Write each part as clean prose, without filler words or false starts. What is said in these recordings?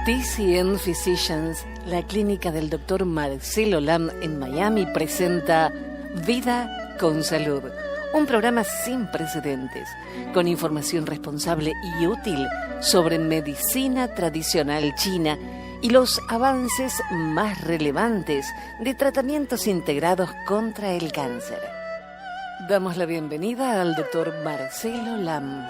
TCN Physicians, la clínica del Dr. Marcelo Lam en Miami, presenta Vida con Salud, un programa sin precedentes, con información responsable y útil sobre medicina tradicional china y los avances más relevantes de tratamientos integrados contra el cáncer. Damos la bienvenida al Dr. Marcelo Lam.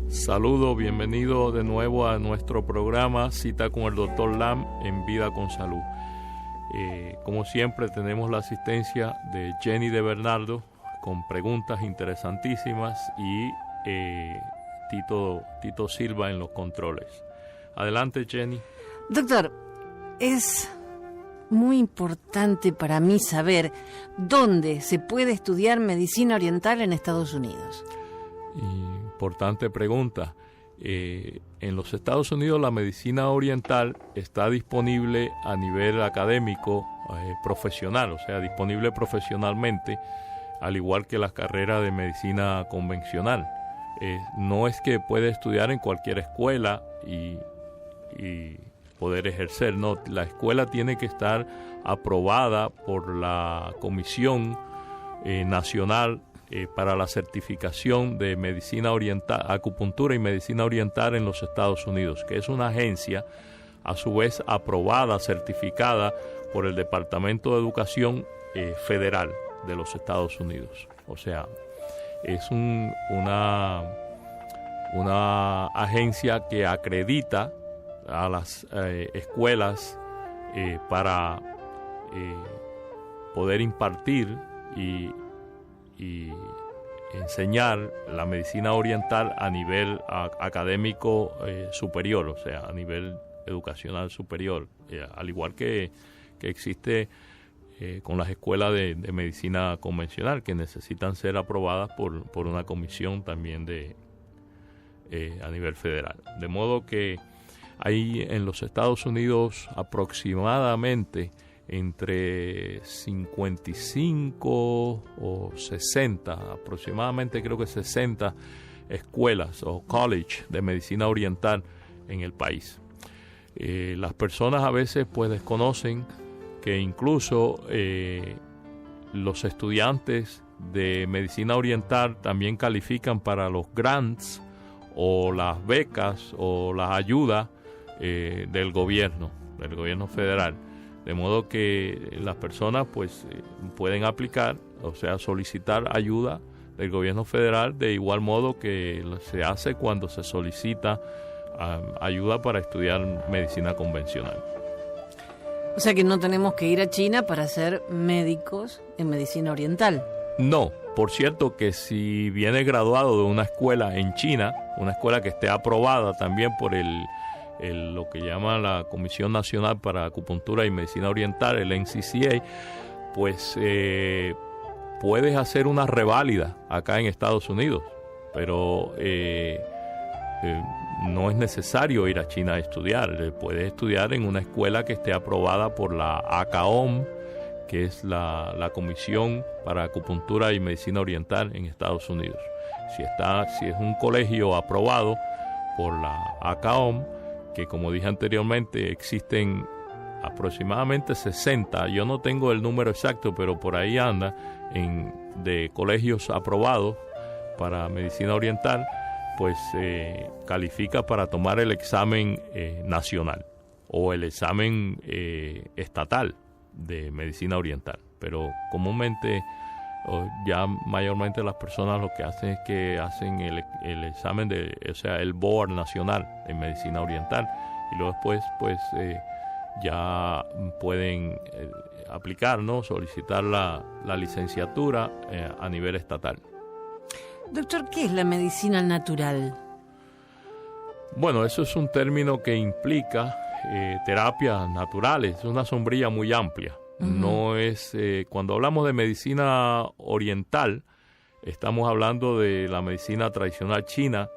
Saludos, bienvenido de nuevo a nuestro programa Cita con el Dr. Lam en Vida con Salud. Como siempre tenemos la asistencia de Jenny de Bernardo con preguntas interesantísimas y Tito Silva en los controles. Adelante, Jenny. Doctor, es muy importante para mí saber dónde se puede estudiar medicina oriental en Estados Unidos. Importante pregunta. En los Estados Unidos la medicina oriental está disponible a nivel académico, profesional, o sea, disponible profesionalmente, al igual que las carreras de medicina convencional. No es que puede estudiar en cualquier escuela y poder ejercer, no, la escuela tiene que estar aprobada por la Comisión Nacional para la certificación de medicina oriental, acupuntura y medicina oriental en los Estados Unidos, que es una agencia a su vez aprobada, certificada por el Departamento de Educación Federal de los Estados Unidos. O sea, es una agencia que acredita a las escuelas para poder impartir y enseñar la medicina oriental a nivel académico superior, o sea, a nivel educacional superior, al igual que existe con las escuelas de medicina convencional, que necesitan ser aprobadas por una comisión también a nivel federal. De modo que hay en los Estados Unidos aproximadamente entre 55 o 60, aproximadamente creo que 60 escuelas o college de medicina oriental en el país. Las personas a veces pues desconocen que incluso los estudiantes de medicina oriental también califican para los grants o las becas o las ayudas del gobierno federal. De modo que las personas pues pueden aplicar, o sea, solicitar ayuda del gobierno federal de igual modo que se hace cuando se solicita ayuda para estudiar medicina convencional. O sea que no tenemos que ir a China para ser médicos en medicina oriental. No, por cierto que si viene graduado de una escuela en China, una escuela que esté aprobada también por lo que llama la Comisión Nacional para Acupuntura y Medicina Oriental, el NCCA, pues puedes hacer una reválida acá en Estados Unidos, pero no es necesario ir a China a estudiar. Puedes estudiar en una escuela que esté aprobada por la ACAOM, que es la Comisión para Acupuntura y Medicina Oriental en Estados Unidos. Si es un colegio aprobado por la ACAOM, que como dije anteriormente existen aproximadamente 60, yo no tengo el número exacto, pero por ahí anda, de colegios aprobados para medicina oriental, pues califica para tomar el examen nacional o el examen estatal de medicina oriental. Pero comúnmente, ya mayormente las personas lo que hacen es que hacen el examen o sea, el board nacional de medicina oriental, y luego después pues ya pueden aplicar, ¿no? Solicitar la licenciatura a nivel estatal. Doctor, ¿qué es la medicina natural? Bueno, eso es un término que implica terapias naturales, es una sombrilla muy amplia. No es cuando hablamos de medicina oriental, estamos hablando de la medicina tradicional china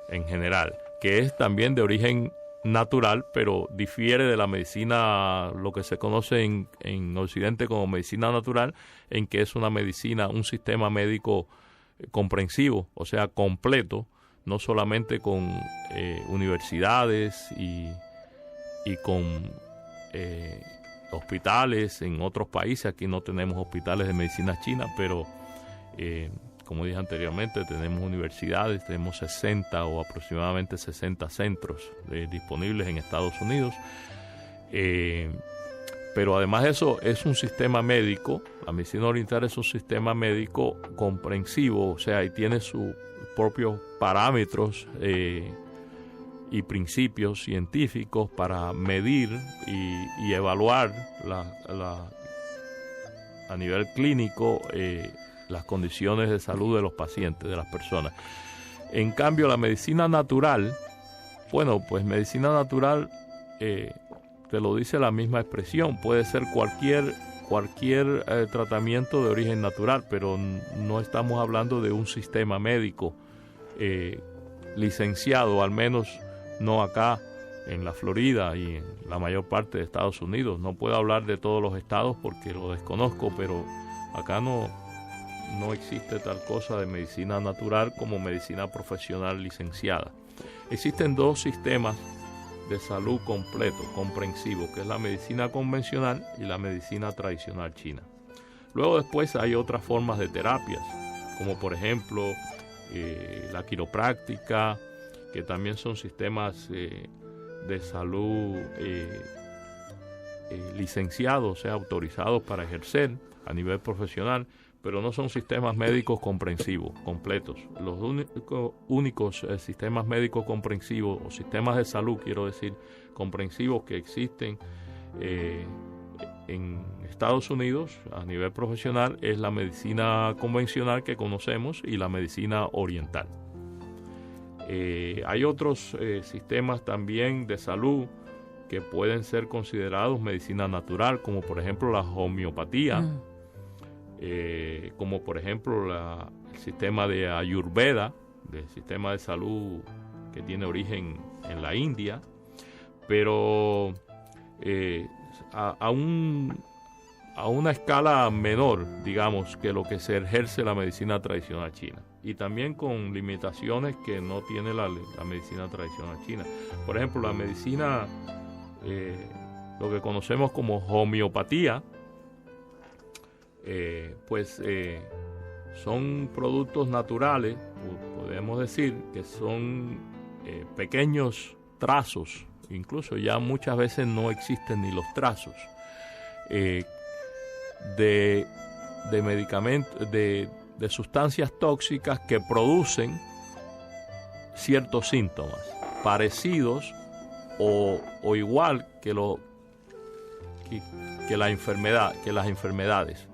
en general, que es también de origen natural, pero difiere de la medicina, lo que se conoce en Occidente como medicina natural, en que es una medicina, un sistema médico comprensivo, o sea, completo, no solamente con universidades y con hospitales en otros países. Aquí no tenemos hospitales de medicina china, pero como dije anteriormente, tenemos universidades, tenemos 60 o aproximadamente 60 centros disponibles en Estados Unidos. Pero además de eso, es un sistema médico, la medicina oriental es un sistema médico comprensivo, o sea, y tiene sus propios parámetros y principios científicos para medir y evaluar a nivel clínico las condiciones de salud de los pacientes, de las personas. En cambio, la medicina natural, bueno, pues medicina natural, te lo dice la misma expresión, puede ser cualquier tratamiento de origen natural, pero no estamos hablando de un sistema médico licenciado, al menos no acá en la Florida y en la mayor parte de Estados Unidos. No puedo hablar de todos los estados porque lo desconozco, pero acá no existe tal cosa de medicina natural como medicina profesional licenciada. Existen dos sistemas de salud completo, comprensivo, que es la medicina convencional y la medicina tradicional china. Luego después hay otras formas de terapias, como por ejemplo la quiropráctica, que también son sistemas de salud licenciados, o sea, autorizados para ejercer a nivel profesional, pero no son sistemas médicos comprensivos, completos. Los únicos sistemas médicos comprensivos, o sistemas de salud, quiero decir, comprensivos que existen en Estados Unidos a nivel profesional, es la medicina convencional que conocemos y la medicina oriental. Hay otros sistemas también de salud que pueden ser considerados medicina natural, como por ejemplo la homeopatía, como por ejemplo el sistema de Ayurveda, el sistema de salud que tiene origen en la India, pero a una escala menor, digamos, que lo que se ejerce la medicina tradicional china, y también con limitaciones que no tiene la medicina tradicional china. Por ejemplo, la medicina, lo que conocemos como homeopatía, son productos naturales, podemos decir que son pequeños trazos, incluso ya muchas veces no existen ni los trazos de medicamentos, de sustancias tóxicas que producen ciertos síntomas parecidos o igual que las enfermedades.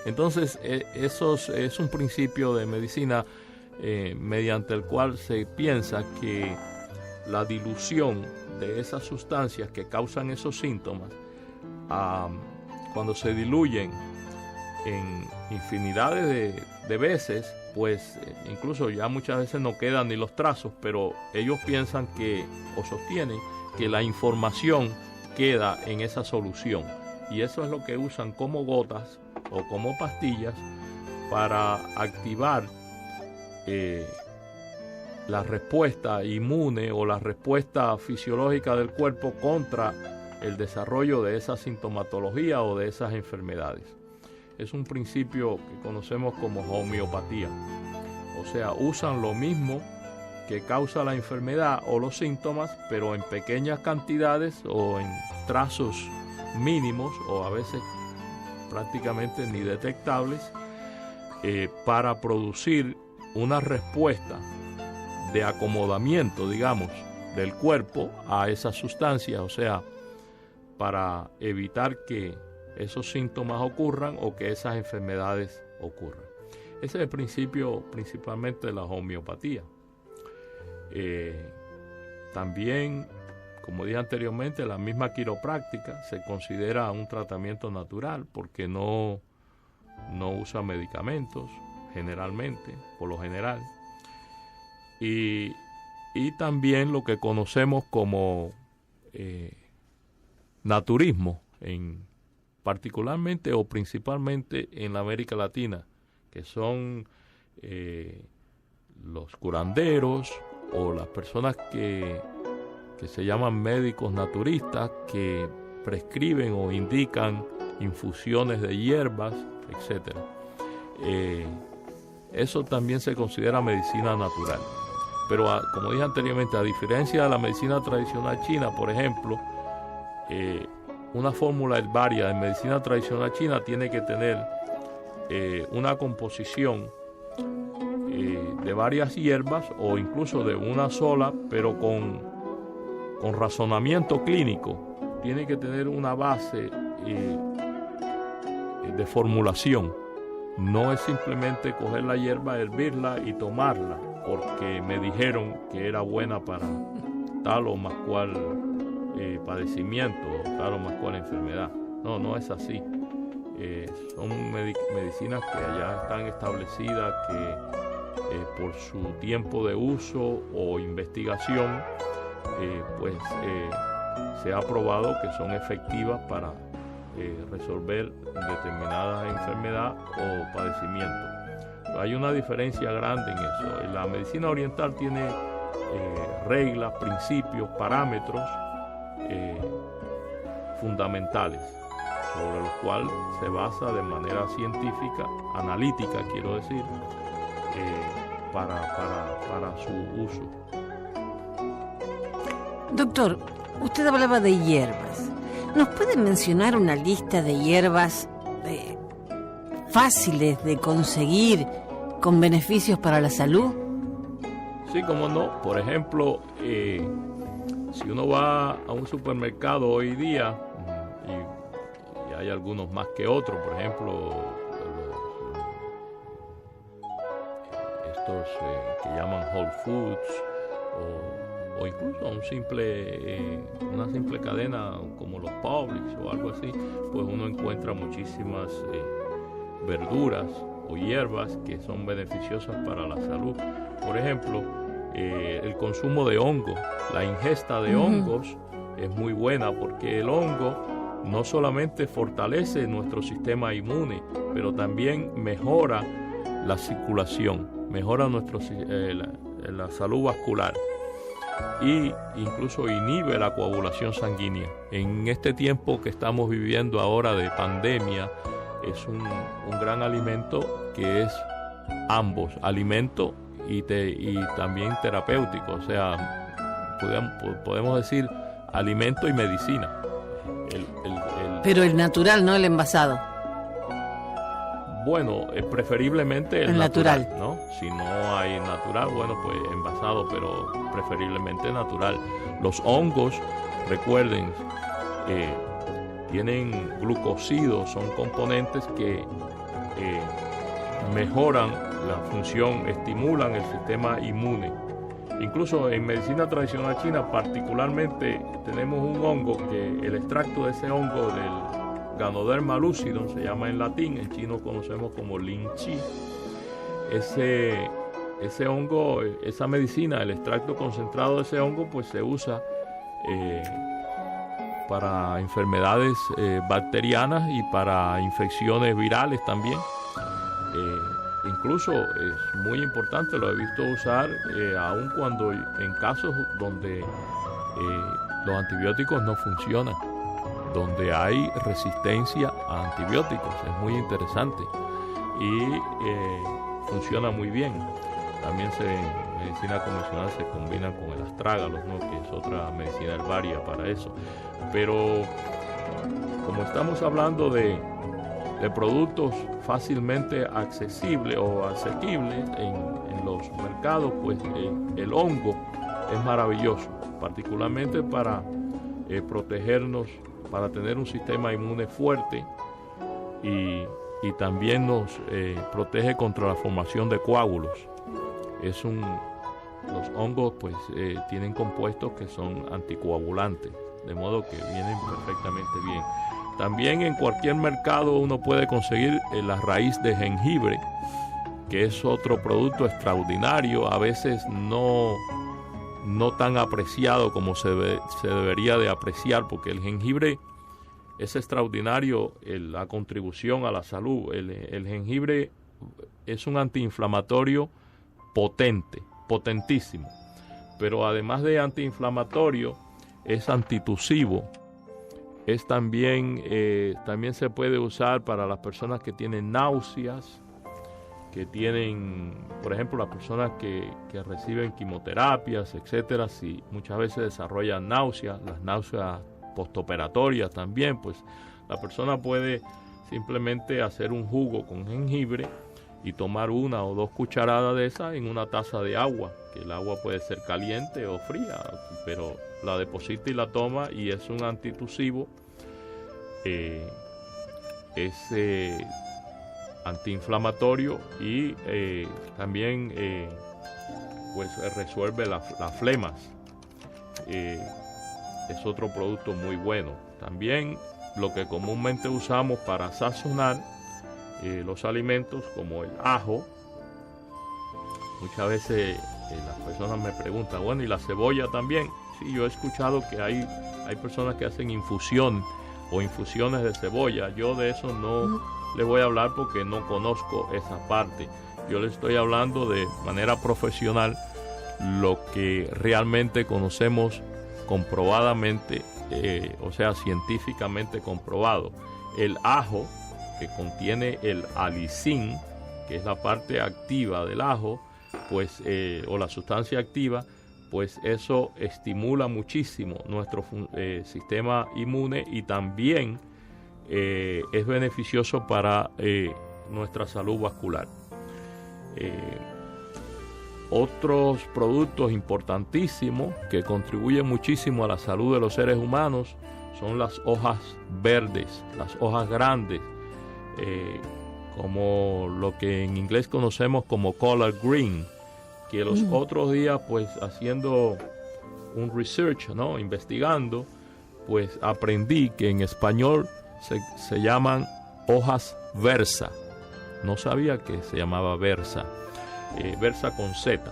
Entonces, eso es un principio de medicina mediante el cual se piensa que la dilución de esas sustancias que causan esos síntomas, cuando se diluyen en infinidades de veces, pues incluso ya muchas veces no quedan ni los trazos, pero ellos piensan o sostienen que la información queda en esa solución, y eso es lo que usan como gotas o como pastillas para activar la respuesta inmune o la respuesta fisiológica del cuerpo contra el desarrollo de esa sintomatología o de esas enfermedades. Es un principio que conocemos como homeopatía, o sea, usan lo mismo que causa la enfermedad o los síntomas, pero en pequeñas cantidades o en trazos mínimos o a veces prácticamente ni detectables, para producir una respuesta de acomodamiento, digamos, del cuerpo a esas sustancias, o sea, para evitar que esos síntomas ocurran o que esas enfermedades ocurran. Ese es el principio principalmente de la homeopatía. También, como dije anteriormente, la misma quiropráctica se considera un tratamiento natural porque no usa medicamentos generalmente, por lo general. Y también lo que conocemos como naturismo, particularmente o principalmente en la América Latina, que son los curanderos o las personas que se llaman médicos naturistas, que prescriben o indican infusiones de hierbas, etc. Eso también se considera medicina natural. Pero como dije anteriormente, a diferencia de la medicina tradicional china, por ejemplo, una fórmula herbaria de medicina tradicional china tiene que tener una composición de varias hierbas o incluso de una sola, pero con razonamiento clínico. Tiene que tener una base de formulación. No es simplemente coger la hierba, hervirla y tomarla porque me dijeron que era buena para tal o más cual padecimiento, tal o más cual enfermedad. No es así. Son medicinas que ya están establecidas, que por su tiempo de uso o investigación se ha probado que son efectivas para resolver determinada enfermedad o padecimiento. Hay una diferencia grande en eso. La medicina oriental tiene reglas, principios, parámetros fundamentales sobre los cuales se basa de manera científica, analítica, quiero decir, para su uso. Doctor, usted hablaba de hierbas. ¿Nos puede mencionar una lista de hierbas fáciles de conseguir con beneficios para la salud? Sí, cómo no. Por ejemplo, si uno va a un supermercado hoy día, y hay algunos más que otros, por ejemplo, estos que llaman Whole Foods, o incluso una simple cadena como los Publix o algo así, pues uno encuentra muchísimas verduras o hierbas que son beneficiosas para la salud. Por ejemplo, el consumo de hongos, la ingesta de hongos es muy buena, porque el hongo no solamente fortalece nuestro sistema inmune, pero también mejora la circulación, mejora la salud vascular, y incluso inhibe la coagulación sanguínea. En este tiempo que estamos viviendo ahora de pandemia, es un gran alimento, que es ambos, alimento y también terapéutico. O sea, podemos decir alimento y medicina. Pero el natural, no el envasado. Bueno, preferiblemente el natural, ¿no? Si no hay natural, bueno, pues envasado, pero preferiblemente natural. Los hongos, recuerden, tienen glucósidos, son componentes que mejoran la función, estimulan el sistema inmune. Incluso en medicina tradicional china, particularmente, tenemos un hongo que el extracto de ese hongo, del Ganoderma lucidum, se llama en latín, en chino conocemos como Lin Chi. Ese hongo, esa medicina, el extracto concentrado de ese hongo, pues se usa para enfermedades bacterianas y para infecciones virales también. Incluso es muy importante, lo he visto usar aun cuando en casos donde los antibióticos no funcionan, donde hay resistencia a antibióticos. Es muy interesante y funciona muy bien. También en medicina convencional se combina con el astrágalo, ¿no? Que es otra medicina herbaria para eso. Pero como estamos hablando de productos fácilmente accesibles o asequibles en los mercados, pues el hongo es maravilloso, particularmente para protegernos, para tener un sistema inmune fuerte, y también nos protege contra la formación de coágulos. Los hongos pues tienen compuestos que son anticoagulantes, de modo que vienen perfectamente bien. También en cualquier mercado uno puede conseguir la raíz de jengibre, que es otro producto extraordinario, a veces no tan apreciado como se debería de apreciar, porque el jengibre es extraordinario, la contribución a la salud. El jengibre es un antiinflamatorio potentísimo. Pero además de antiinflamatorio, es antitusivo. Es también se puede usar para las personas que tienen náuseas, que tienen, por ejemplo, las personas que reciben quimioterapias, etcétera, si muchas veces desarrollan náuseas, las náuseas postoperatorias también, pues la persona puede simplemente hacer un jugo con jengibre y tomar 1 o 2 cucharadas de esa en una taza de agua, que el agua puede ser caliente o fría, pero la deposita y la toma, y es un antitusivo, es antiinflamatorio y también pues resuelve las flemas. Es otro producto muy bueno. También lo que comúnmente usamos para sazonar los alimentos, como el ajo. Muchas veces las personas me preguntan, bueno, ¿y la cebolla también? Sí, yo he escuchado que hay personas que hacen infusión o infusiones de cebolla. Yo de eso no le voy a hablar porque no conozco esa parte. Yo le estoy hablando de manera profesional lo que realmente conocemos comprobadamente, o sea, científicamente comprobado. El ajo, que contiene el alicín, que es la parte activa del ajo, pues, o la sustancia activa, pues eso estimula muchísimo nuestro sistema inmune, y también es beneficioso para nuestra salud vascular. Otros productos importantísimos que contribuyen muchísimo a la salud de los seres humanos son las hojas verdes, las hojas grandes, como lo que en inglés conocemos como collard green, que los otros días, pues haciendo un research, ¿no?, investigando, pues aprendí que en español se llaman hojas versa. No sabía que se llamaba versa, versa con Z.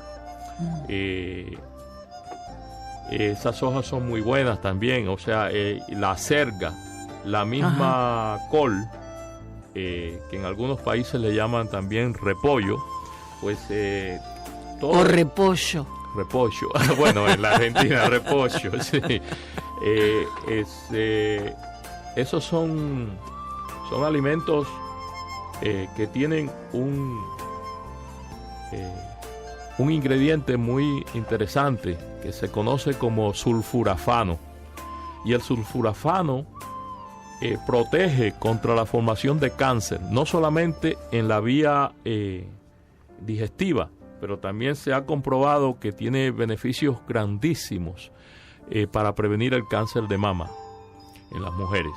Esas hojas son muy buenas también, o sea, la acerga, la misma col, que en algunos países le llaman también repollo, pues o repollo. Repollo, bueno, en la Argentina repollo, sí. Esos son alimentos que tienen un ingrediente muy interesante que se conoce como sulfurafano. Y el sulfurafano protege contra la formación de cáncer, no solamente en la vía digestiva, pero también se ha comprobado que tiene beneficios grandísimos para prevenir el cáncer de mama en las mujeres.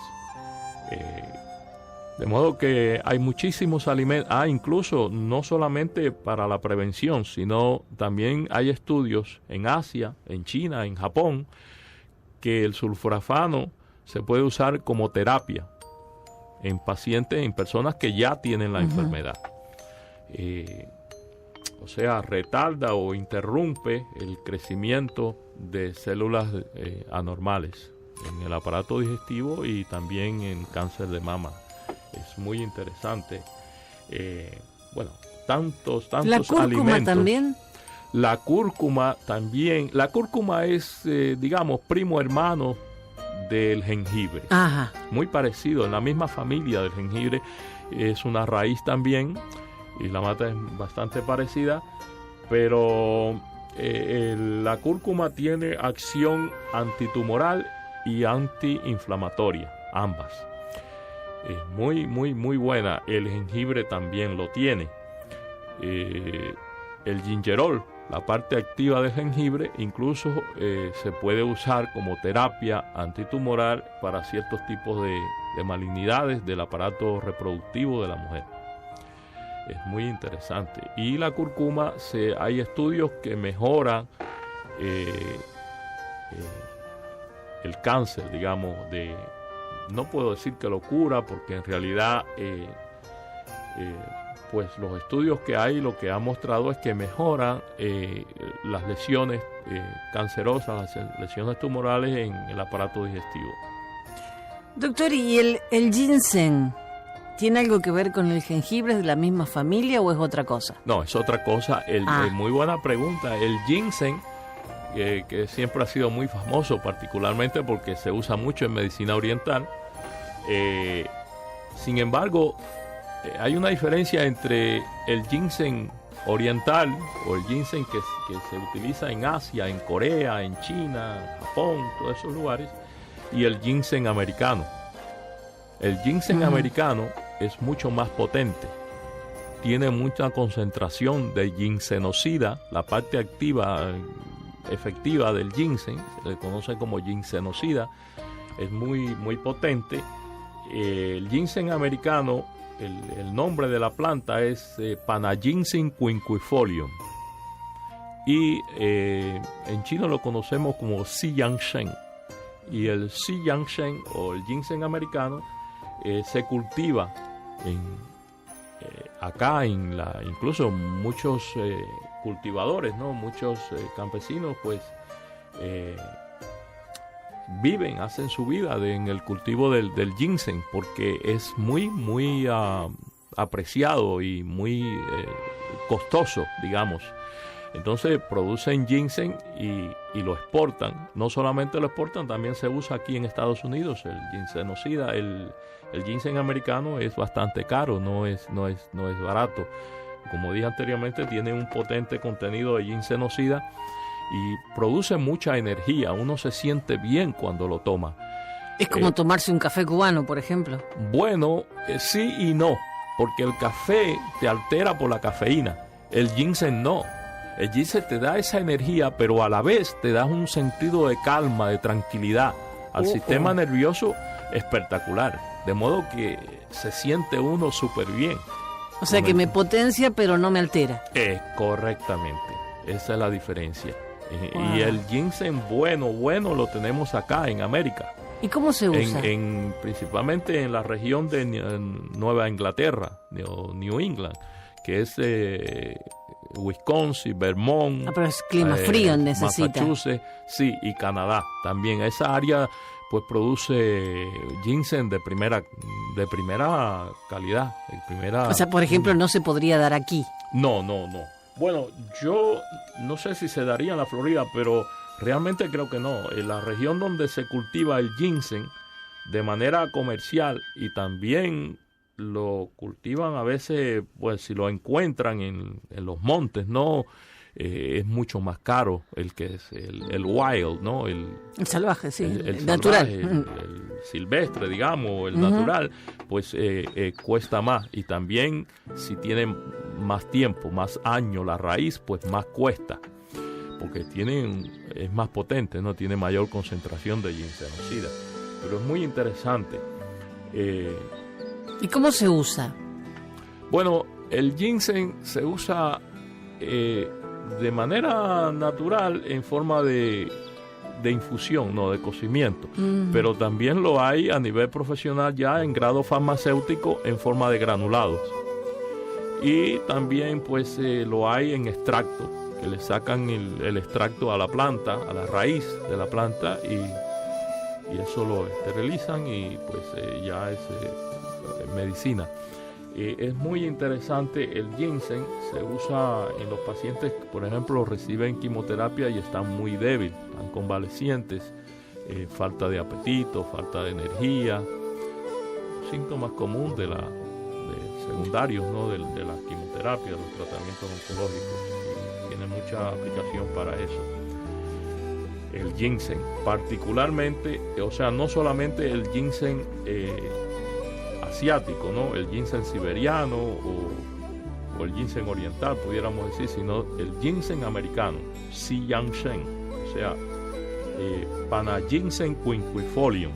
De modo que hay muchísimos alimentos, incluso no solamente para la prevención, sino también hay estudios en Asia, en China, en Japón, que el sulforafano se puede usar como terapia en pacientes, en personas que ya tienen la enfermedad. O sea, retarda o interrumpe el crecimiento de células anormales en el aparato digestivo y también en cáncer de mama. Es muy interesante. Bueno, tantos ¿La cúrcuma alimentos. También? La cúrcuma también. La cúrcuma es, digamos, primo hermano del jengibre. Ajá. Muy parecido, en la misma familia del jengibre. Es una raíz también, y la mata es bastante parecida, pero la cúrcuma tiene acción antitumoral y antiinflamatoria, ambas. Es muy, muy, muy buena. El jengibre también lo tiene. El gingerol, la parte activa del jengibre, incluso se puede usar como terapia antitumoral para ciertos tipos de malignidades del aparato reproductivo de la mujer. Es muy interesante. Y la cúrcuma, hay estudios que mejoran el cáncer, digamos, no puedo decir que lo cura, porque en realidad pues los estudios que hay lo que ha mostrado es que mejoran las lesiones cancerosas, las lesiones tumorales en el aparato digestivo. Doctor, ¿y el ginseng ¿Tiene algo que ver con el jengibre? ¿Es de la misma familia o es otra cosa? No, es otra cosa. Muy buena pregunta. El ginseng, que siempre ha sido muy famoso, particularmente porque se usa mucho en medicina oriental. Sin embargo, hay una diferencia entre el ginseng oriental o el ginseng que se utiliza en Asia, en Corea, en China, Japón, todos esos lugares, y el ginseng americano. El ginseng americano es mucho más potente, tiene mucha concentración de ginsenosida, la parte activa efectiva del ginseng, se le conoce como ginsenosida, es muy potente. El ginseng americano, el nombre de la planta es Panaginseng quinquefolium, y en chino lo conocemos como Xiyangshen. Y el Xiyangshen o el ginseng americano se cultiva acá incluso muchos cultivadores, ¿no? Muchos campesinos pues hacen su vida en el cultivo del ginseng, porque es muy apreciado y muy costoso, digamos. Entonces producen ginseng y lo exportan. No solamente lo exportan, también se usa aquí en Estados Unidos el ginsenosida. El ginseng americano es bastante caro, no es barato. Como dije anteriormente, tiene un potente contenido de ginsenosida y produce mucha energía. Uno se siente bien cuando lo toma. Es como tomarse un café cubano, por ejemplo. Bueno, sí y no, porque el café te altera por la cafeína, el ginseng no. El ginseng te da esa energía, pero a la vez te da un sentido de calma, de tranquilidad al sistema nervioso espectacular, de modo que se siente uno súper bien. O sea que me potencia, pero no me altera. Correctamente, esa es la diferencia. Y el ginseng bueno lo tenemos acá en América. ¿Y cómo se usa? Principalmente en la región de Nueva Inglaterra, o New England, que es Wisconsin, Vermont. Pero es clima frío necesita. Massachusetts, sí, y Canadá también. Esa área pues produce ginseng de primera calidad. O sea, por ejemplo, no se podría dar aquí. No. Bueno, yo no sé si se daría en la Florida, pero realmente creo que no. En la región donde se cultiva el ginseng de manera comercial, y también lo cultivan a veces, pues si lo encuentran en los montes, ¿no? Es mucho más caro el que es el wild, ¿no? El salvaje, sí, el natural. Salvaje, el silvestre, digamos, el natural, pues cuesta más. Y también si tiene más tiempo, más años la raíz, pues más cuesta, porque es más potente, ¿no? Tiene mayor concentración de ginsenosida. Pero es muy interesante. ¿Y cómo se usa? Bueno, el ginseng se usa de manera natural en forma de infusión, no de cocimiento, pero también lo hay a nivel profesional ya en grado farmacéutico en forma de granulados, y también pues lo hay en extracto, que le sacan el extracto a la planta, a la raíz de la planta, y eso lo esterilizan y pues ya es medicina. Es muy interesante. El ginseng se usa en los pacientes que, por ejemplo, reciben quimioterapia y están muy débiles, están convalecientes, falta de apetito, falta de energía, síntomas comunes de secundarios, ¿no? de la quimioterapia, de los tratamientos oncológicos. Tiene mucha aplicación para eso. El ginseng, particularmente, o sea, no solamente el ginseng asiático, ¿no? El ginseng siberiano o el ginseng oriental, pudiéramos decir, sino el ginseng americano, Xiyangshen, o sea, Panaginseng quinquefolium.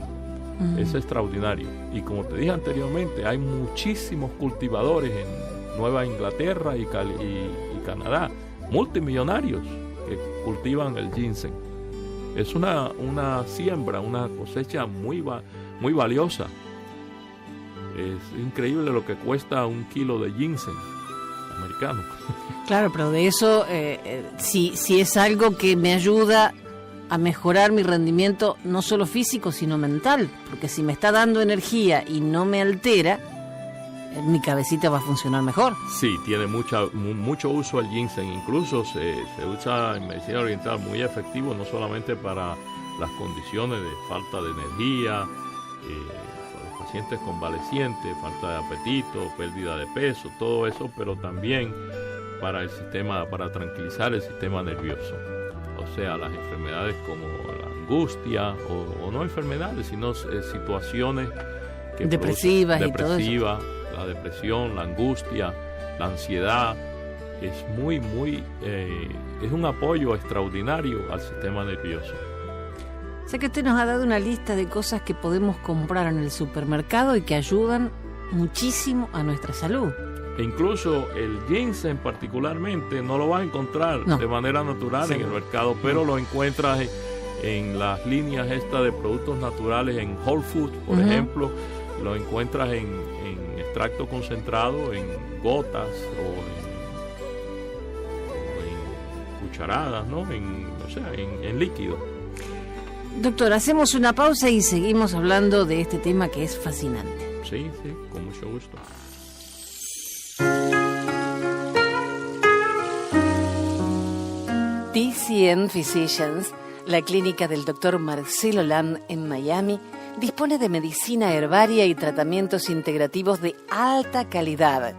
Es extraordinario. Y como te dije anteriormente, hay muchísimos cultivadores en Nueva Inglaterra y Canadá, multimillonarios, que cultivan el ginseng. Es una siembra, una cosecha muy valiosa. Es increíble lo que cuesta un kilo de ginseng americano. Claro, pero de eso, si es algo que me ayuda a mejorar mi rendimiento, no solo físico, sino mental, porque si me está dando energía y no me altera, mi cabecita va a funcionar mejor. Sí, tiene mucho uso el ginseng. Incluso se usa en medicina oriental muy efectivo, no solamente para las condiciones de falta de energía, para los pacientes convalecientes, falta de apetito, pérdida de peso, todo eso, pero también para tranquilizar el sistema nervioso. O sea, las enfermedades como la angustia, o no enfermedades, sino situaciones que depresivas y todo eso. La depresión, la angustia, la ansiedad, es es un apoyo extraordinario al sistema nervioso. Sé que usted nos ha dado una lista de cosas que podemos comprar en el supermercado y que ayudan muchísimo a nuestra salud. E incluso el ginseng particularmente no lo vas a encontrar de manera natural en el mercado, pero lo encuentras en las líneas estas de productos naturales, en Whole Foods, por ejemplo, lo encuentras en extracto concentrado, en gotas o en cucharadas, ¿no? En líquido. Doctor, hacemos una pausa y seguimos hablando de este tema que es fascinante. Sí, con mucho gusto. TCN Physicians, la clínica del Dr. Marcelo Lam en Miami, dispone de medicina herbaria y tratamientos integrativos de alta calidad,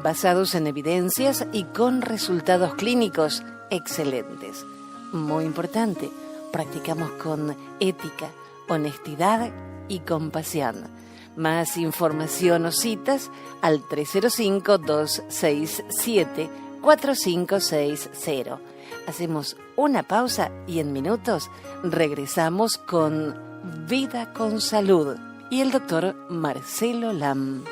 basados en evidencias y con resultados clínicos excelentes. Muy importante, practicamos con ética, honestidad y compasión. Más información o citas al 305-267-4560. Hacemos una pausa y en minutos regresamos con Vida con Salud y el doctor Marcelo Lam.